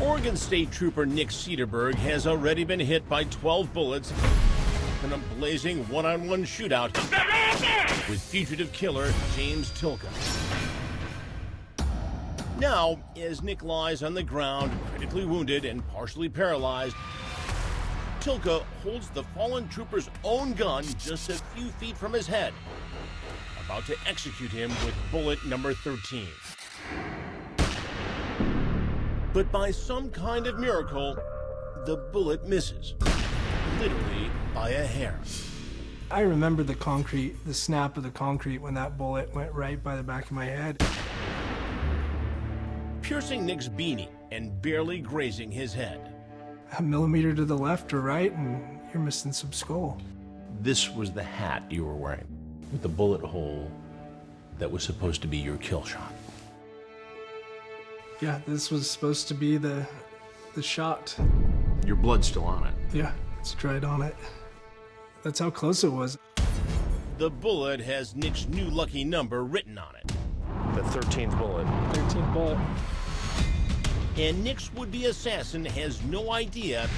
Oregon State Trooper Nic Cederberg has already been hit by 12 bullets in a blazing one-on-one shootout with fugitive killer James Tilka. Now, as Nic lies on the ground, critically wounded and partially paralyzed, Tilka holds the fallen trooper's own gun just a few feet from his head, about to execute him with bullet number 13. But by some kind of miracle, the bullet misses, literally by a hair. I remember the snap of the concrete when that bullet went right by the back of my head. Piercing Nic's beanie and barely grazing his head. A millimeter to the left or right, and you're missing some skull. This was the hat you were wearing, with the bullet hole that was supposed to be your kill shot. Yeah, this was supposed to be the shot. Your blood's still on it. Yeah, it's dried on it. That's how close it was. The bullet has Nic's new lucky number written on it. The 13th bullet. 13th bullet. And Nic's would-be assassin has no idea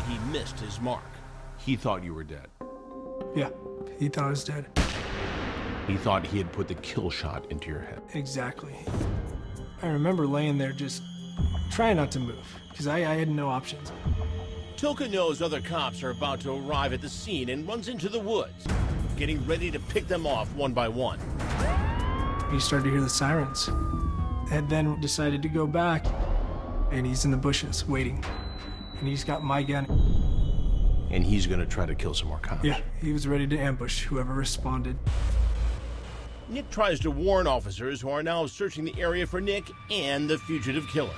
he missed his mark. He thought you were dead. Yeah, he thought I was dead. He thought he had put the kill shot into your head. Exactly. I remember laying there just trying not to move, because I had no options. Tilka knows other cops are about to arrive at the scene and runs into the woods, getting ready to pick them off one by one. He started to hear the sirens, and then decided to go back, and he's in the bushes waiting, and he's got my gun. And he's gonna try to kill some more cops. Yeah, he was ready to ambush whoever responded. Nic tries to warn officers who are now searching the area for Nic and the fugitive killer.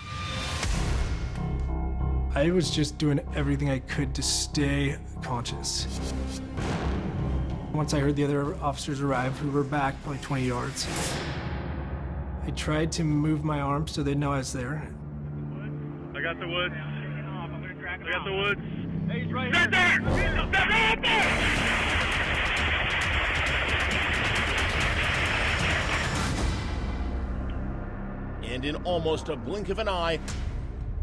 I was just doing everything I could to stay conscious. Once I heard the other officers arrive, who were back probably 20 yards, I tried to move my arms so they'd know I was there. I got the woods. I got the woods. Hey, he's right Stand there! Stand there! And in almost a blink of an eye,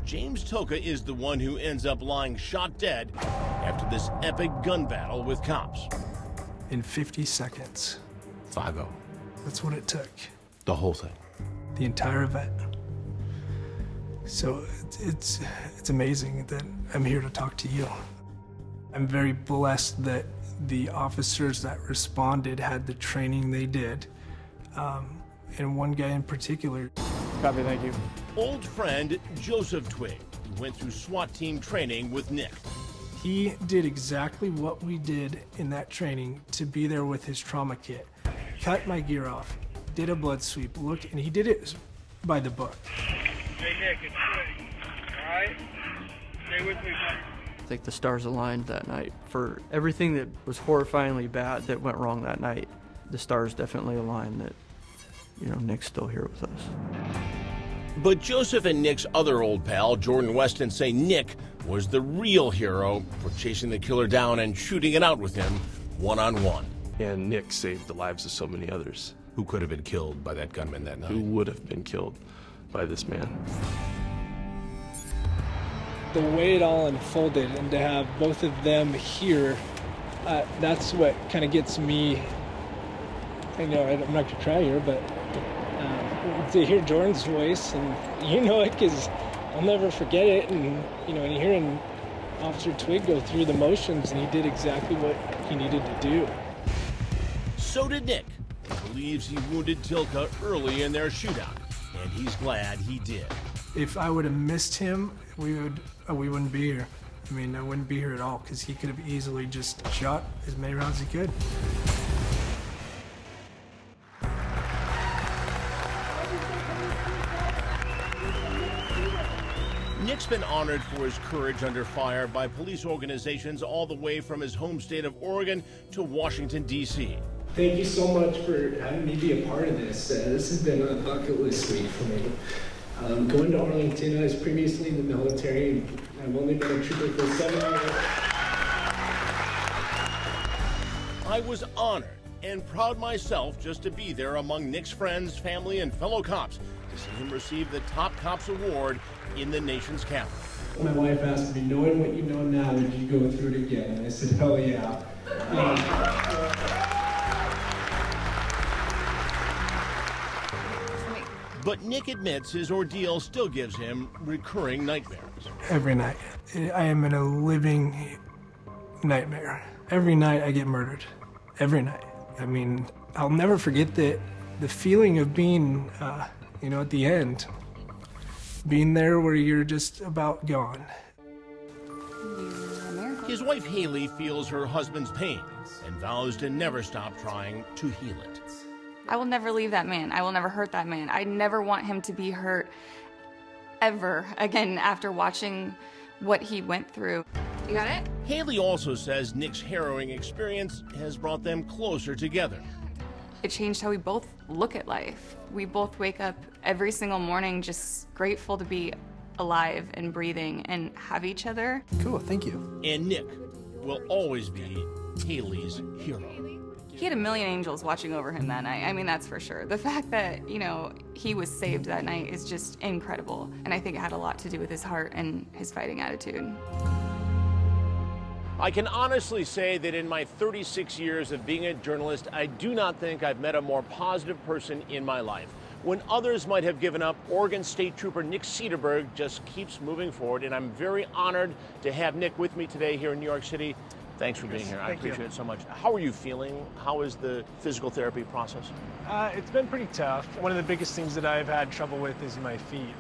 James Tilka is the one who ends up lying shot dead after this epic gun battle with cops. In 50 seconds. 5-0. That's what it took. The whole thing. The entire event. So it's amazing that I'm here to talk to you. I'm very blessed that the officers that responded had the training they did, and one guy in particular. Copy, thank you. Old friend Joseph Twig, who went through SWAT team training with Nic. He did exactly what we did in that training to be there with his trauma kit. Cut my gear off, did a blood sweep, looked, and he did it by the book. Hey, Nic, it's Twig. All right? Stay with me, buddy. I think the stars aligned that night. For everything that was horrifyingly bad that went wrong that night, the stars definitely aligned that, you know, Nic's still here with us. But Joseph and Nic's other old pal, Jordan Weston, say Nic was the real hero for chasing the killer down and shooting it out with him one-on-one. And Nic saved the lives of so many others. Who could have been killed by that gunman that night? Who would have been killed by this man. The way it all unfolded and to have both of them here, that's what kind of gets me. I know I'm not gonna cry here, but to hear Jordan's voice, and you know it, because I'll never forget it. And you know, and hearing Officer Twig go through the motions, and he did exactly what he needed to do. So did Nic. He believes he wounded Tilka early in their shootout, and he's glad he did. If I would have missed him, we wouldn't be here. I mean, I wouldn't be here at all, because he could have easily just shot as many rounds as he could. Nic's been honored for his courage under fire by police organizations all the way from his home state of Oregon to Washington, D.C. Thank you so much for having me be a part of this. This has been a bucket list week for me. Going to Arlington, I was previously in the military, and I've only been a trooper for 7 years. I was honored and proud myself just to be there among Nic's friends, family, and fellow cops to see him receive the Top Cops Award in the nation's capital. My wife asked me, knowing what you know now, would you go through it again? And I said, hell yeah. But Nic admits his ordeal still gives him recurring nightmares. Every night. I am in a living nightmare. Every night I get murdered. Every night. I mean, I'll never forget the feeling of being, at the end. Being there where you're just about gone. His wife Haley feels her husband's pain and vows to never stop trying to heal it. I will never leave that man. I will never hurt that man. I never want him to be hurt ever again after watching what he went through. You got it? Haley also says Nic's harrowing experience has brought them closer together. It changed how we both look at life. We both wake up every single morning just grateful to be alive and breathing and have each other. Cool, thank you. And Nic will always be Haley's hero. He had a million angels watching over him that night. I mean, that's for sure. The fact that, he was saved that night is just incredible. And I think it had a lot to do with his heart and his fighting attitude. I can honestly say that in my 36 years of being a journalist, I do not think I've met a more positive person in my life. When others might have given up, Oregon State Trooper Nic Cederberg just keeps moving forward, and I'm very honored to have Nic with me today here in New York City. Thanks for being here. I appreciate it so much. How are you feeling? How is the physical therapy process? It's been pretty tough. One of the biggest things that I've had trouble with is my feet.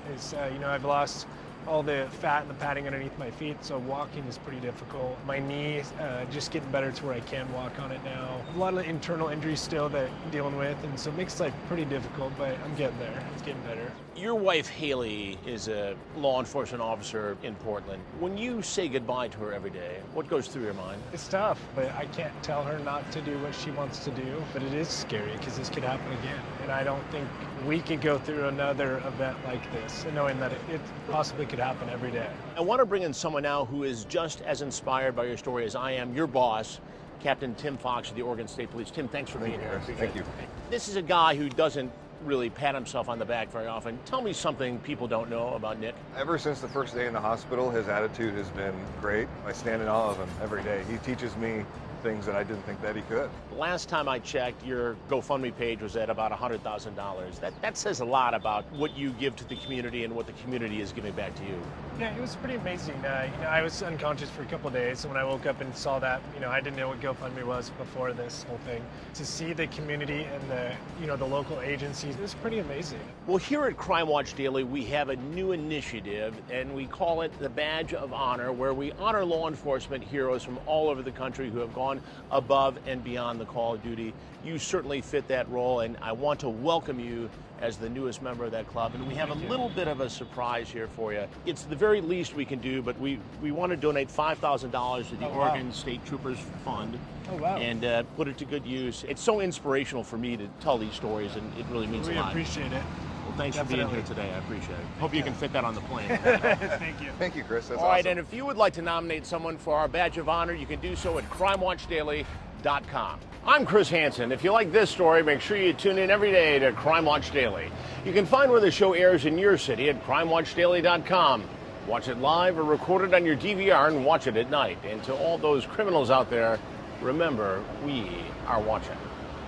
I've lost all the fat and the padding underneath my feet, so walking is pretty difficult. My knee, just getting better to where I can walk on it now. A lot of internal injuries still that I'm dealing with, and so it makes life pretty difficult, but I'm getting there. It's getting better. Your wife, Haley, is a law enforcement officer in Portland. When you say goodbye to her every day, what goes through your mind? It's tough, but I can't tell her not to do what she wants to do, but it is scary because this could happen again. And I don't think we could go through another event like this, knowing that it possibly could happen every day. I want to bring in someone now who is just as inspired by your story as I am, your boss, Captain Tim Fox of the Oregon State Police. Tim, thanks for being here. Thank you. This is a guy who doesn't really pat himself on the back very often. Tell me something people don't know about Nic. Ever since the first day in the hospital, his attitude has been great. I stand in awe of him every day. He teaches me things that I didn't think that he could. Last time I checked, your GoFundMe page was at about $100,000. That says a lot about what you give to the community and what the community is giving back to you. Yeah, it was pretty amazing. I was unconscious for a couple of days, so when I woke up and saw that, I didn't know what GoFundMe was before this whole thing. To see the community and the local agencies, it was pretty amazing. Well, here at Crime Watch Daily, we have a new initiative, and we call it the Badge of Honor, where we honor law enforcement heroes from all over the country who have gone above and beyond the call of duty. You certainly fit that role, and I want to welcome you as the newest member of that club. And we have a little bit of a surprise here for you. It's the very least we can do, but we want to donate $5,000 to the Oregon State Troopers Fund. Oh, wow. And put it to good use. It's so inspirational for me to tell these stories, and it really means a lot. We appreciate it. Well, thanks for being here today. I appreciate it. Hope you can fit that on the plane. Thank you. Thank you, Chris. That's All right, awesome. and if you would like to nominate someone for our Badge of Honor, you can do so at crimewatchdaily.com. I'm Chris Hansen. If you like this story, make sure you tune in every day to Crime Watch Daily. You can find where the show airs in your city at crimewatchdaily.com. Watch it live or record it on your DVR and watch it at night. And to all those criminals out there, remember, we are watching.